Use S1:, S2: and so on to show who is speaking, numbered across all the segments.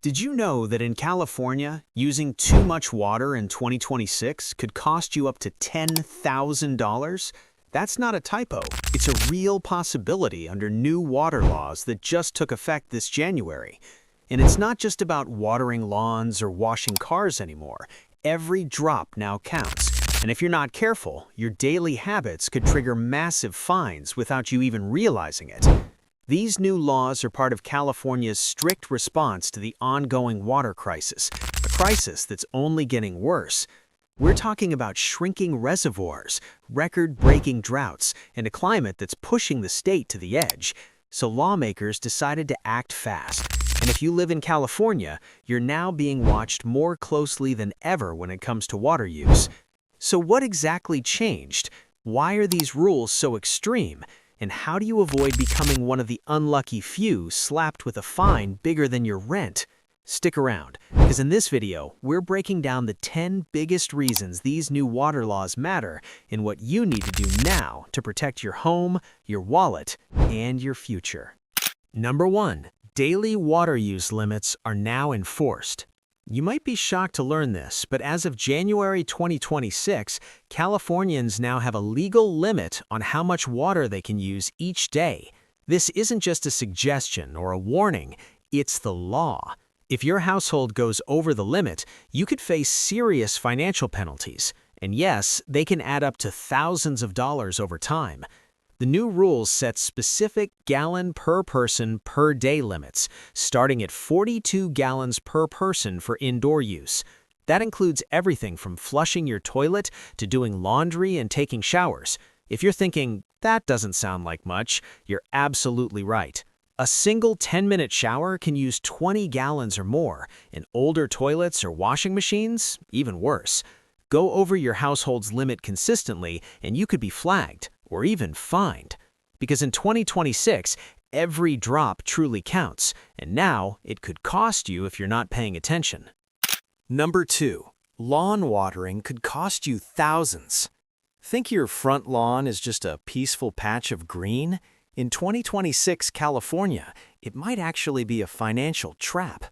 S1: Did you know that in California, using too much water in 2026 could cost you up to $10,000? That's not a typo. It's a real possibility under new water laws that just took effect this January. And it's not just about watering lawns or washing cars anymore. Every drop now counts. And if you're not careful, your daily habits could trigger massive fines without you even realizing it. These new laws are part of California's strict response to the ongoing water crisis, a crisis that's only getting worse. We're talking about shrinking reservoirs, record-breaking droughts, and a climate that's pushing the state to the edge. So lawmakers decided to act fast. And if you live in California, you're now being watched more closely than ever when it comes to water use. So what exactly changed? Why are these rules so extreme? And how do you avoid becoming one of the unlucky few slapped with a fine bigger than your rent? Stick around, because in this video, we're breaking down the 10 biggest reasons these new water laws matter and what you need to do now to protect your home, your wallet, and your future. Number 1. Daily water use limits are now enforced. You might be shocked to learn this, but as of January 2026, Californians now have a legal limit on how much water they can use each day. This isn't just a suggestion or a warning, it's the law. If your household goes over the limit, you could face serious financial penalties. And yes, they can add up to thousands of dollars over time. The new rules set specific gallon per person per day limits, starting at 42 gallons per person for indoor use. That includes everything from flushing your toilet to doing laundry and taking showers. If you're thinking, that doesn't sound like much, you're absolutely right. A single 10-minute shower can use 20 gallons or more, and older toilets or washing machines, even worse. Go over your household's limit consistently, and you could be flagged or even fined. Because in 2026, every drop truly counts, and now it could cost you if you're not paying attention. Number 2. Lawn watering could cost you thousands. Think your front lawn is just a peaceful patch of green? In 2026 California, it might actually be a financial trap.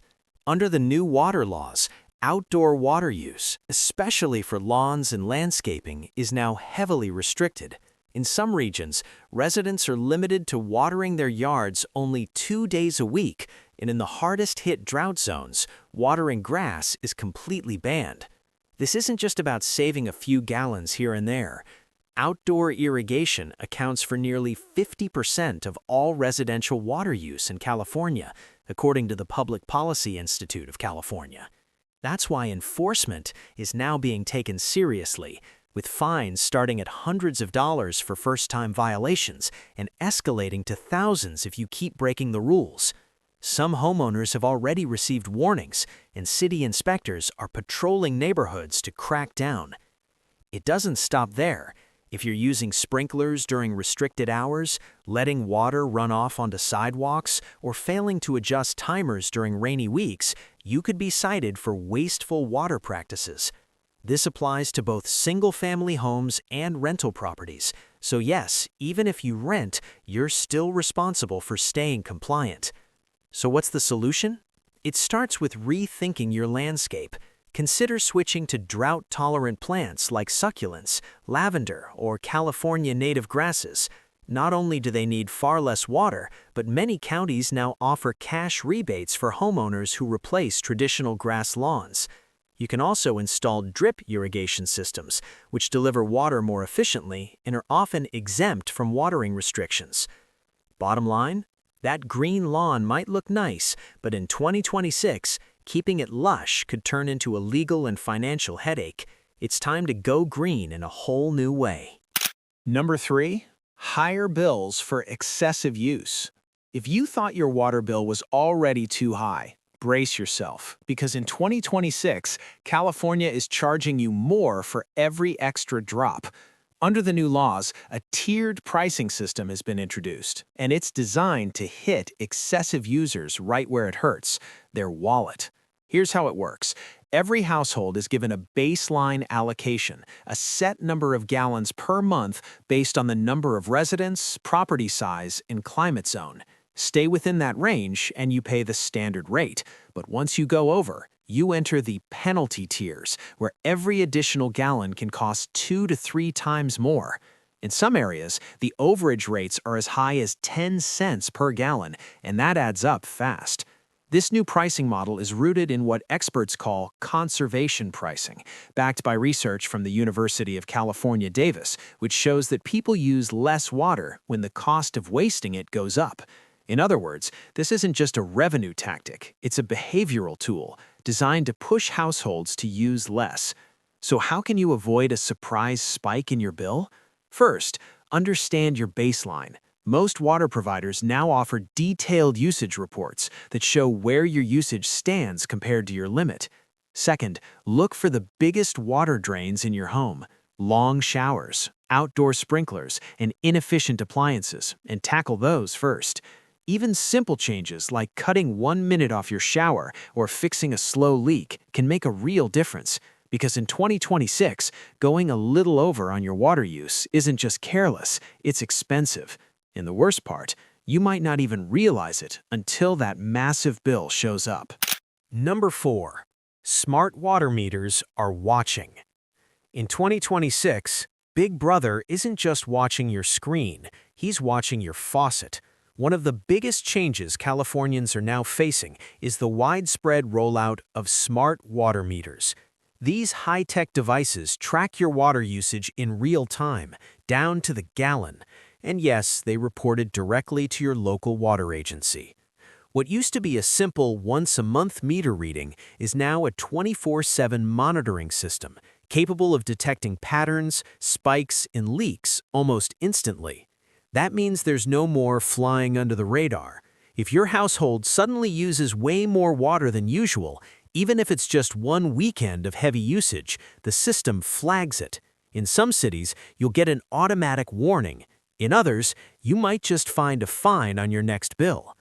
S1: Under the new water laws, outdoor water use, especially for lawns and landscaping, is now heavily restricted. In some regions, residents are limited to watering their yards only 2 days a week, and in the hardest-hit drought zones, watering grass is completely banned. This isn't just about saving a few gallons here and there. Outdoor irrigation accounts for nearly 50% of all residential water use in California, according to the Public Policy Institute of California. That's why enforcement is now being taken seriously, with fines starting at hundreds of dollars for first-time violations and escalating to thousands if you keep breaking the rules. Some homeowners have already received warnings, and city inspectors are patrolling neighborhoods to crack down. It doesn't stop there. If you're using sprinklers during restricted hours, letting water run off onto sidewalks, or failing to adjust timers during rainy weeks, you could be cited for wasteful water practices. This applies to both single-family homes and rental properties. So yes, even if you rent, you're still responsible for staying compliant. So what's the solution? It starts with rethinking your landscape. Consider switching to drought-tolerant plants like succulents, lavender, or California native grasses. Not only do they need far less water, but many counties now offer cash rebates for homeowners who replace traditional grass lawns. You can also install drip irrigation systems, which deliver water more efficiently and are often exempt from watering restrictions. Bottom line, that green lawn might look nice, but in 2026, keeping it lush could turn into a legal and financial headache. It's time to go green in a whole new way. Number 3. Higher bills for excessive use. If you thought your water bill was already too high, brace yourself, because in 2026, California is charging you more for every extra drop. Under the new laws, a tiered pricing system has been introduced, and it's designed to hit excessive users right where it hurts, their wallet. Here's how it works. Every household is given a baseline allocation, a set number of gallons per month based on the number of residents, property size, and climate zone. Stay within that range and you pay the standard rate.
S2: But once you go over, you enter the penalty tiers, where every additional gallon can cost 2 to 3 times more. In some areas, the overage rates are as high as 10 cents per gallon, and that adds up fast. This new pricing model is rooted in what experts call conservation pricing, backed by research from the University of California, Davis, which shows that people use less water when the cost of wasting it goes up. In other words, this isn't just a revenue tactic, it's a behavioral tool designed to push households to use less. So how can you avoid a surprise spike in your bill? First, understand your baseline. Most water providers now offer detailed usage reports that show where your usage stands compared to your limit. Second, look for the biggest water drains in your home: long showers, outdoor sprinklers, and inefficient appliances, and tackle those first. Even simple changes like cutting 1 minute off your shower or fixing a slow leak can make a real difference. Because in 2026, going a little over on your water use isn't just careless, it's expensive. And the worst part, you might not even realize it until that massive bill shows up. Number 4. Smart water meters are watching. In 2026, Big Brother isn't just watching your screen, he's watching your faucet. One of the biggest changes Californians are now facing is the widespread rollout of smart water meters. These high-tech devices track your water usage in real time, down to the gallon. And yes, they report it directly to your local water agency. What used to be a simple once-a-month meter reading is now a 24/7 monitoring system, capable of detecting patterns, spikes, and leaks almost instantly. That means there's no more flying under the radar. If your household suddenly uses way more water than usual, even if it's just one weekend of heavy usage, the system flags it. In some cities, you'll get an automatic warning. In others, you might just find a fine on your next bill.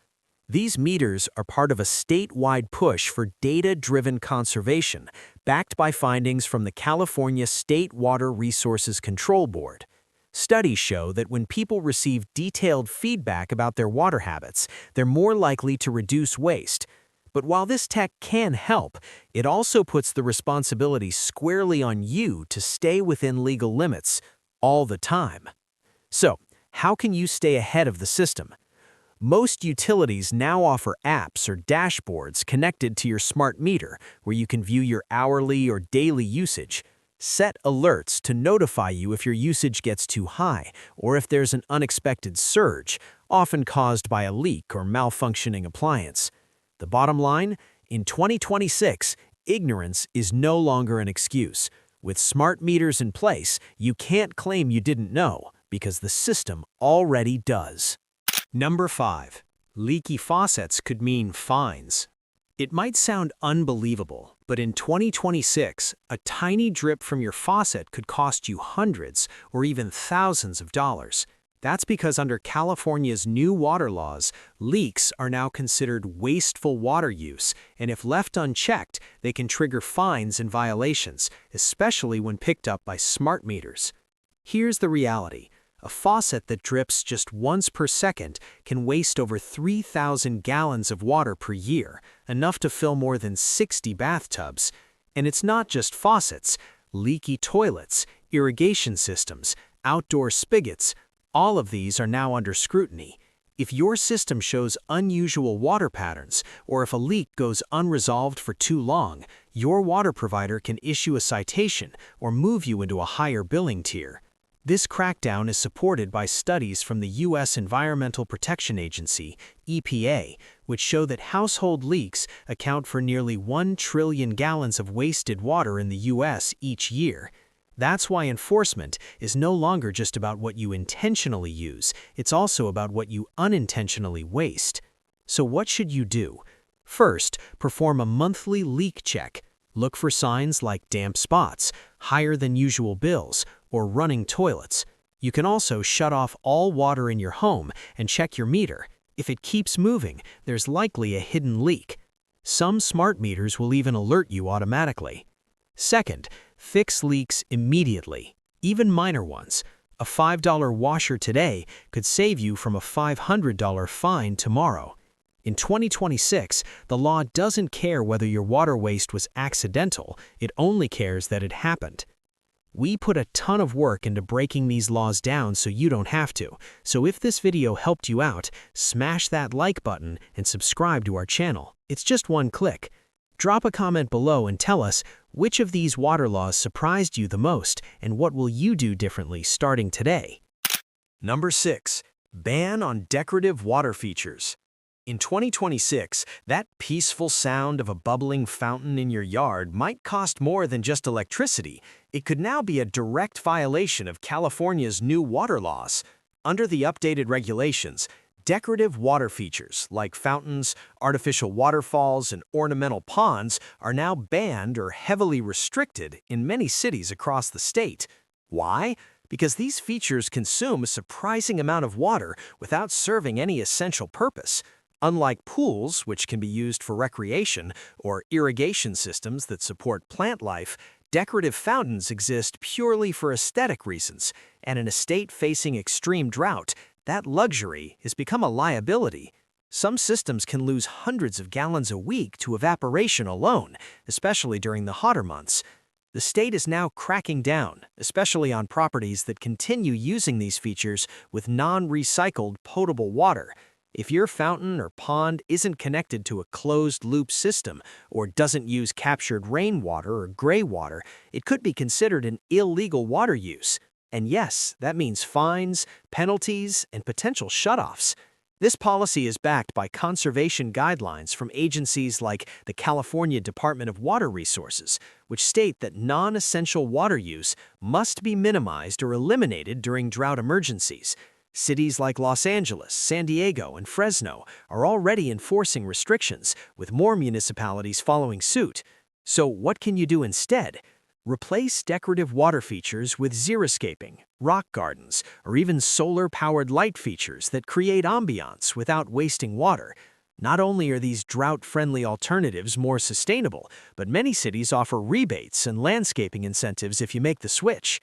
S2: These meters are part of a statewide push for data-driven conservation, backed by findings from the California State Water Resources Control Board. Studies show that when people receive detailed feedback about their water habits, they're more likely to reduce waste. But while this tech can help, it also puts the responsibility squarely on you to stay within legal limits all the time. So, how can you stay ahead of the system? Most utilities now offer apps or dashboards connected to your smart meter where you can view your hourly or daily usage. Set alerts to notify you if your usage gets too high or if there's an unexpected surge, often caused by a leak or malfunctioning appliance. The bottom line, in 2026, ignorance is no longer an excuse. With smart meters in place, you can't claim you didn't know, because the system already does. Number 5. Leaky faucets could mean fines. It might sound unbelievable, but in 2026, a tiny drip from your faucet could cost you hundreds or even thousands of dollars. That's because under California's new water laws, leaks are now considered wasteful water use, and if left unchecked, they can trigger fines and violations, especially when picked up by smart meters. Here's the reality. A faucet that drips just once per second can waste over 3,000 gallons of water per year, enough to fill more than 60 bathtubs. And it's not just faucets. Leaky toilets, irrigation systems, outdoor spigots, all of these are now under scrutiny. If your system shows unusual water patterns, or if a leak goes unresolved for too long, your water provider can issue a citation or move you into a higher billing tier. This crackdown is supported by studies from the U.S. Environmental Protection Agency, EPA, which show that household leaks account for nearly 1 trillion gallons of wasted water in the U.S. each year. That's why enforcement is no longer just about what you intentionally use, it's also about what you unintentionally waste. So what should you do? First, perform a monthly leak check. Look for signs like damp spots, higher than usual bills, or running toilets. You can also shut off all water in your home and check your meter. If it keeps moving, there's likely a hidden leak. Some smart meters will even alert you automatically. Second, fix leaks immediately, even minor ones. A $5 washer today could save you from a $500 fine tomorrow.
S1: In 2026, the law doesn't care whether your water waste was accidental, it only cares that it happened. We put a ton of work into breaking these laws down so you don't have to. So if this video helped you out, smash that like button and subscribe to our channel. It's just one click. Drop a comment below and tell us which of these water laws surprised you the most and what will you do differently starting today.
S2: Number 6. Ban on decorative water features. In 2026, that peaceful sound of a bubbling fountain in your yard might cost more than just electricity. It could now be a direct violation of California's new water laws. Under the updated regulations, decorative water features like fountains, artificial waterfalls, and ornamental ponds are now banned or heavily restricted in many cities across the state. Why? Because these features consume a surprising amount of water without serving any essential purpose. Unlike pools, which can be used for recreation, or irrigation systems that support plant life, decorative fountains exist purely for aesthetic reasons, and in a state facing extreme drought, that luxury has become a liability. Some systems can lose hundreds of gallons a week to evaporation alone, especially during the hotter months. The state is now cracking down, especially on properties that continue using these features with non-recycled potable water. If your fountain or pond isn't connected to a closed-loop system or doesn't use captured rainwater or gray water, it could be considered an illegal water use. And yes, that means fines, penalties, and potential shutoffs. This policy is backed by conservation guidelines from agencies like the California Department of Water Resources, which state that non-essential water use must be minimized or eliminated during drought emergencies. Cities like Los Angeles, San Diego, and Fresno are already enforcing restrictions, with more municipalities following suit. So what can you do instead? Replace decorative water features with xeriscaping, rock gardens, or even solar-powered light features that create ambiance without wasting water. Not only are these drought-friendly alternatives more sustainable, but many cities offer rebates and landscaping incentives if you make the switch.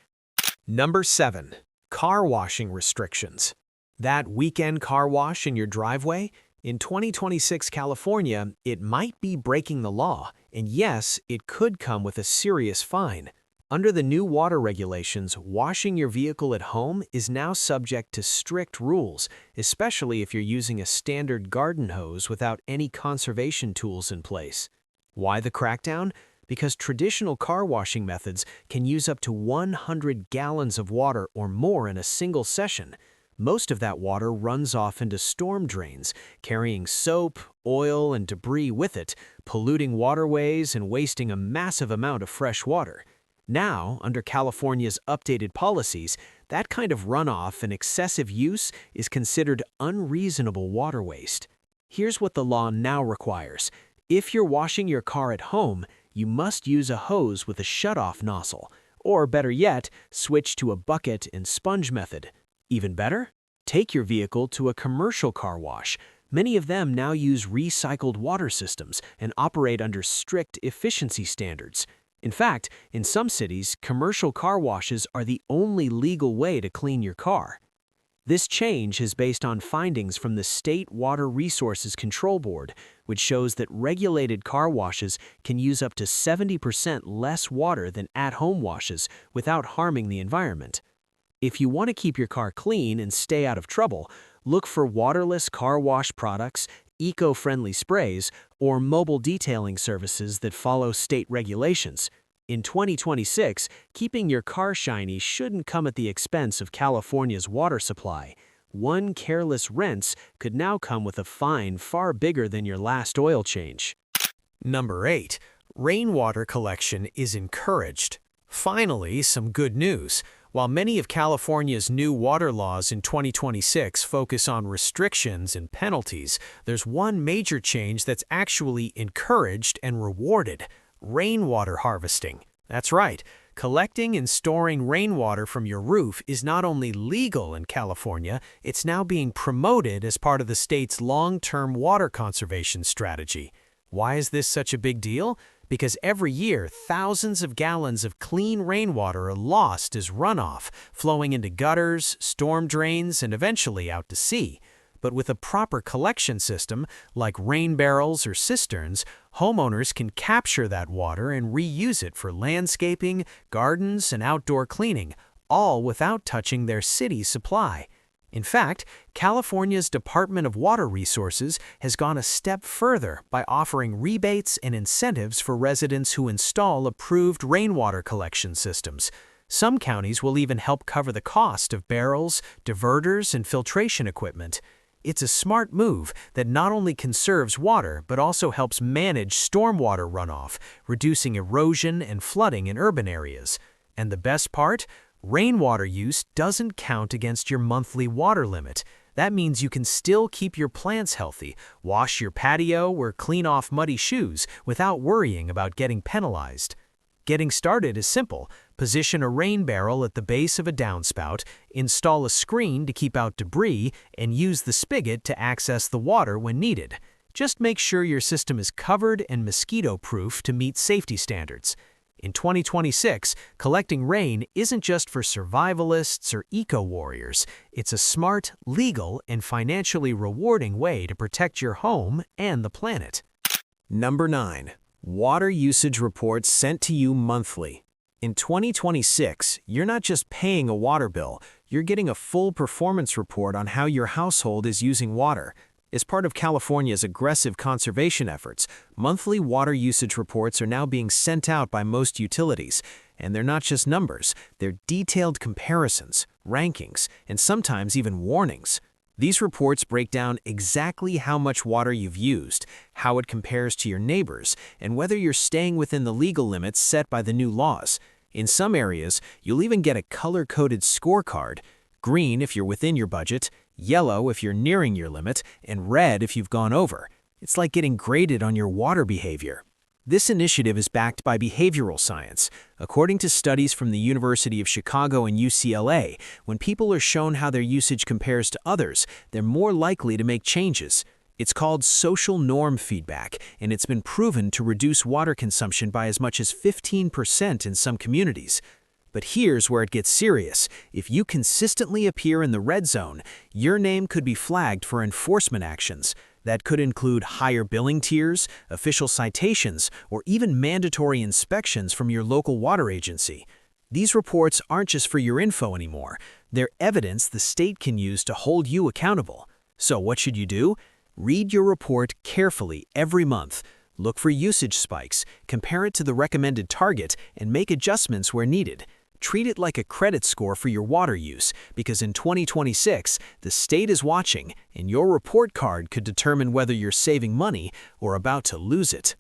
S1: Number 7. Car washing restrictions. That weekend car wash in your driveway? In 2026 California, it might be breaking the law, and yes, it could come with a serious fine. Under the new water regulations, washing your vehicle at home is now subject to strict rules, especially if you're using a standard garden hose without any conservation tools in place. Why the crackdown? Because traditional car washing methods can use up to 100 gallons of water or more in a single session. Most of that water runs off into storm drains, carrying soap, oil, and debris with it, polluting waterways and wasting a massive amount of fresh water. Now, under California's updated policies, that kind of runoff and excessive use is considered unreasonable water waste. Here's what the law now requires. If you're washing your car at home, you must use a hose with a shutoff nozzle, or better yet, switch to a bucket and sponge method. Even better? Take your vehicle to a commercial car wash. Many of them now use recycled water systems and operate under strict efficiency standards. In fact, in some cities, commercial car washes are the only legal way to clean your car. This change is based on findings from the State Water Resources Control Board, which shows that regulated car washes can use up to 70% less water than at-home washes without harming the environment. If you want to keep your car clean and stay out of trouble, look for waterless car wash products, eco-friendly sprays, or mobile detailing services that follow state regulations. In 2026, keeping your car shiny shouldn't come at the expense of California's water supply. One careless rinse could now come with a fine far bigger than your last oil change. Number 8. Rainwater collection is encouraged. Finally, some good news. While many of California's new water laws in 2026 focus on restrictions and penalties, there's one major change that's actually encouraged and rewarded: rainwater harvesting. That's right. Collecting and storing rainwater from your roof is not only legal in California, it's now being promoted as part of the state's long-term water conservation strategy. Why is this such a big deal? Because every year, thousands of gallons of clean rainwater are lost as runoff, flowing into gutters, storm drains, and eventually out to sea. But with a proper collection system, like rain barrels or cisterns, homeowners can capture that water and reuse it for landscaping, gardens, and outdoor cleaning, all without touching their city supply. In fact, California's Department of Water Resources has gone a step further by offering rebates and incentives for residents who install approved rainwater collection systems. Some counties will even help cover the cost of barrels, diverters, and filtration equipment. It's a smart move that not only conserves water but also helps manage stormwater runoff, reducing erosion and flooding in urban areas. And the best part? Rainwater use doesn't count against your monthly water limit. That means you can still keep your plants healthy, wash your patio, or clean off muddy shoes without worrying about getting penalized. Getting started is simple. Position a rain barrel at the base of a downspout, install a screen to keep out debris, and use the spigot to access the water when needed. Just make sure your system is covered and mosquito-proof to meet safety standards. In 2026, collecting rain isn't just for survivalists or eco-warriors. It's a smart, legal, and financially rewarding way to protect your home and the planet.
S2: Number 9. Water usage reports sent to you monthly. In 2026, you're not just paying a water bill, you're getting a full performance report on how your household is using water. As part of California's aggressive conservation efforts, monthly water usage reports are now being sent out by most utilities. And they're not just numbers, they're detailed comparisons, rankings, and sometimes even warnings. These reports break down exactly how much water you've used, how it compares to your neighbors, and whether you're staying within the legal limits set by the new laws. In some areas, you'll even get a color-coded scorecard: green if you're within your budget, yellow if you're nearing your limit, and red if you've gone over. It's like getting graded on your water behavior. This initiative is backed by behavioral science. According to studies from the University of Chicago and UCLA, when people are shown how their usage compares to others, they're more likely to make changes. It's called social norm feedback, and it's been proven to reduce water consumption by as much as 15% in some communities. But here's where it gets serious. If you consistently appear in the red zone, your name could be flagged for enforcement actions. That could include higher billing tiers, official citations, or even mandatory inspections from your local water agency. These reports aren't just for your info anymore. They're evidence the state can use to hold you accountable. So what should you do? Read your report carefully every month. Look for usage spikes, compare it to the recommended target, and make adjustments where needed. Treat it like a credit score for your water use, because in 2026, the state is watching, and your report card could determine whether you're saving money or about to lose it.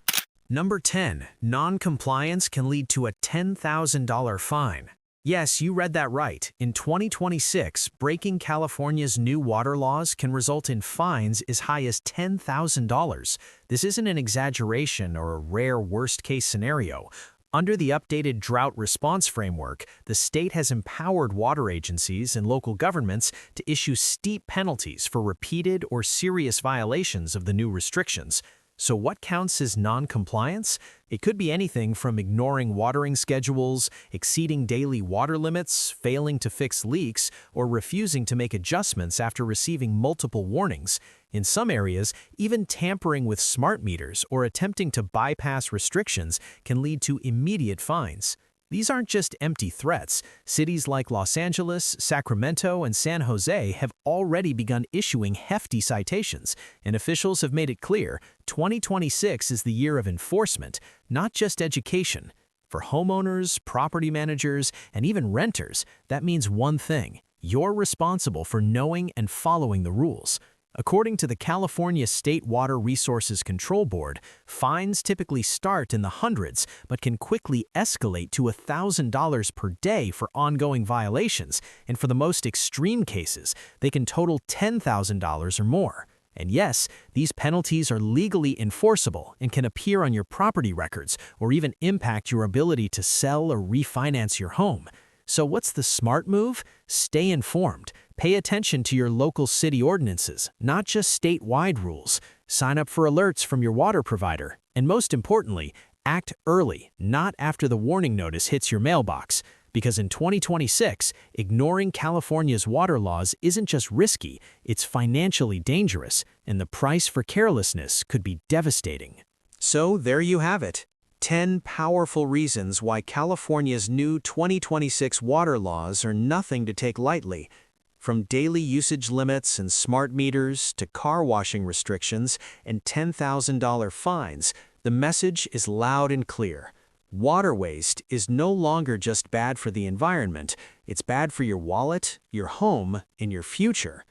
S2: Number 10. Non-compliance can lead to a $10,000 fine. Yes, you read that right. In 2026, breaking California's new water laws can result in fines as high as $10,000. This isn't an exaggeration or a rare worst-case scenario. Under the updated drought response framework, the state has empowered water agencies and local governments to issue steep penalties for repeated or serious violations of the new restrictions. So what counts as non-compliance? It could be anything from ignoring watering schedules, exceeding daily water limits, failing to fix leaks, or refusing to make adjustments after receiving multiple warnings. In some areas, even tampering with smart meters or attempting to bypass restrictions can lead to immediate fines. These aren't just empty threats. Cities like Los Angeles, Sacramento, and San Jose have already begun issuing hefty citations, and officials have made it clear 2026 is the year of enforcement, not just education. For homeowners, property managers, and even renters, that means one thing: you're responsible for knowing and following the rules. According to the California State Water Resources Control Board, fines typically start in the hundreds but can quickly escalate to $1,000 per day for ongoing violations, and for the most extreme cases, they can total $10,000 or more. And yes, these penalties are legally enforceable and can appear on your property records or even impact your ability to sell or refinance your home. So what's the smart move? Stay informed. Pay attention to your local city ordinances, not just statewide rules. Sign up for alerts from your water provider. And most importantly, act early, not after the warning notice hits your mailbox. Because in 2026, ignoring California's water laws isn't just risky, it's financially dangerous, and the price for carelessness could be devastating. So there you have it. 10 powerful reasons why California's new 2026 water laws are nothing to take lightly. From daily usage limits and smart meters to car washing restrictions and $10,000 fines, the message is loud and clear. Water waste is no longer just bad for the environment, it's bad for your wallet, your home, and your future.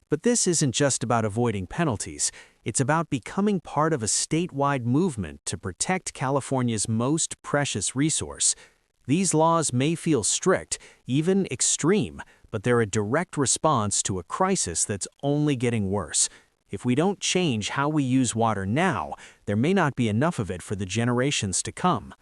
S2: But this isn't just about avoiding penalties. It's about becoming part of a statewide movement to protect California's most precious resource. These laws may feel strict, even extreme, but they're a direct response to a crisis that's only getting worse. If we don't change how we use water now, there may not be enough of it for the generations to come.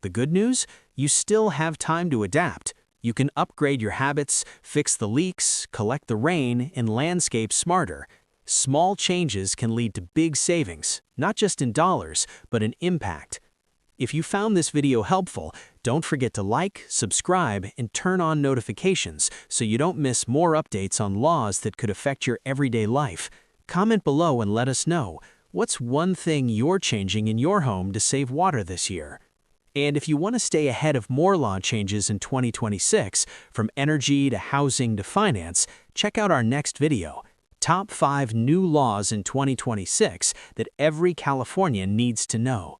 S2: The good news? You still have time to adapt. You can upgrade your habits, fix the leaks, collect the rain, and landscape smarter. Small changes can lead to big savings, not just in dollars, but in impact. If you found this video helpful, don't forget to like, subscribe, and turn on notifications so you don't miss more updates on laws that could affect your everyday life. Comment below and let us know, what's one thing you're changing in your home to save water this year? And if you want to stay ahead of more law changes in 2026, from energy to housing to finance, check out our next video. Top 5 new laws in 2026 that every Californian needs to know.